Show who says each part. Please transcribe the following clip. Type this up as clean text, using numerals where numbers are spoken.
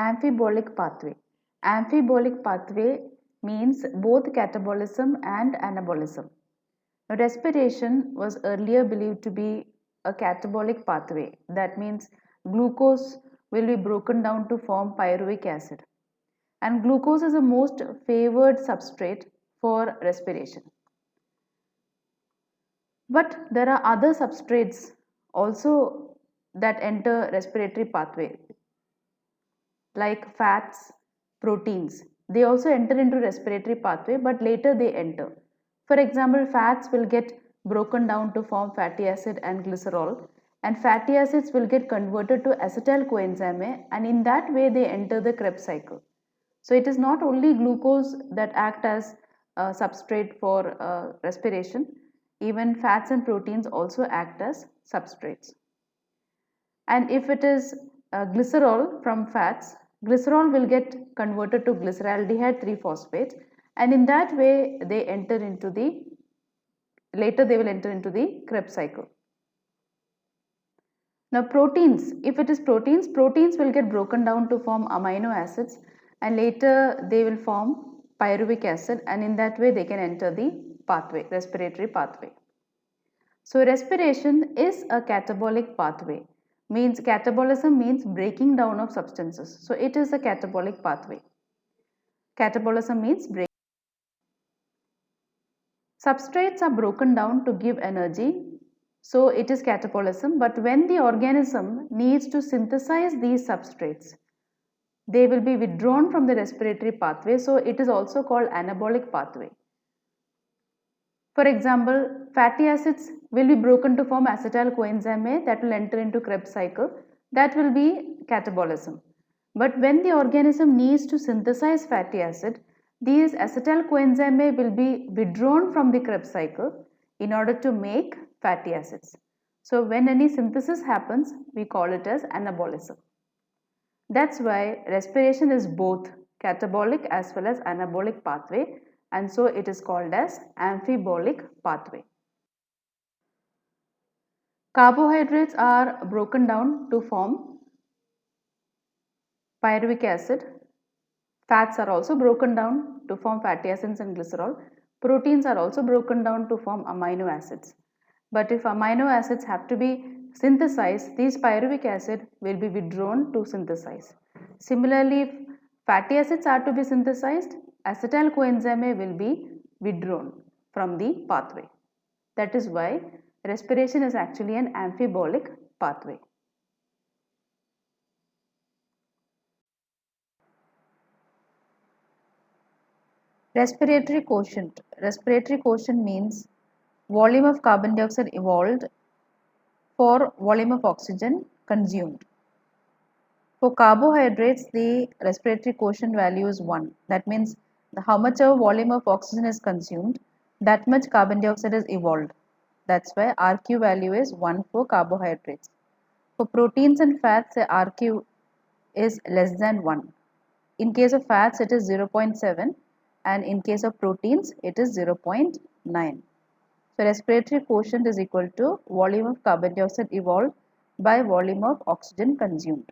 Speaker 1: Amphibolic pathway. Amphibolic pathway means both catabolism and anabolism. Now, respiration was earlier believed to be a catabolic pathway. That means glucose will be broken down to form pyruvic acid. And glucose is the most favored substrate for respiration. But there are other substrates also that enter respiratory pathway, like fats, proteins. They also enter into respiratory pathway, but later they enter. For example, fats will get broken down to form fatty acid and glycerol, and fatty acids will get converted to acetyl coenzyme A, and in that way they enter the Krebs cycle. So it is not only glucose that act as a substrate for respiration, even fats and proteins also act as substrates. And if it is glycerol from fats, glycerol will get converted to glyceraldehyde 3-phosphate, and in that way they enter into the later they will enter into the Krebs cycle. Now proteins, if it is proteins, proteins will get broken down to form amino acids, and later they will form pyruvic acid, and in that way they can enter the pathway, respiratory pathway. So respiration is a catabolic pathway. Means catabolism means breaking down of substances. So it is a catabolic pathway. Catabolism means breaking. Substrates are broken down to give energy. So it is catabolism. But when the organism needs to synthesize these substrates, they will be withdrawn from the respiratory pathway. So it is also called anabolic pathway. For example, fatty acids will be broken to form acetyl coenzyme A that will enter into Krebs cycle. That will be catabolism. But when the organism needs to synthesize fatty acid, these acetyl coenzyme A will be withdrawn from the Krebs cycle in order to make fatty acids. So when any synthesis happens, we call it as anabolism. That's why respiration is both catabolic as well as anabolic pathway, and so it is called as amphibolic pathway. Carbohydrates are broken down to form pyruvic acid. Fats are also broken down to form fatty acids and glycerol. Proteins are also broken down to form amino acids. But if amino acids have to be synthesized, these pyruvic acid will be withdrawn to synthesize. Similarly, if fatty acids are to be synthesized, acetyl coenzyme A will be withdrawn from the pathway. That is why respiration is actually an amphibolic pathway. Respiratory quotient. Respiratory quotient means volume of carbon dioxide evolved for volume of oxygen consumed. For carbohydrates, the respiratory quotient value is 1. That means how much of volume of oxygen is consumed, that much carbon dioxide is evolved. That's why RQ value is 1 for carbohydrates. For proteins and fats, the RQ is less than 1. In case of fats, it is 0.7, and in case of proteins, it is 0.9. So respiratory quotient is equal to volume of carbon dioxide evolved by volume of oxygen consumed.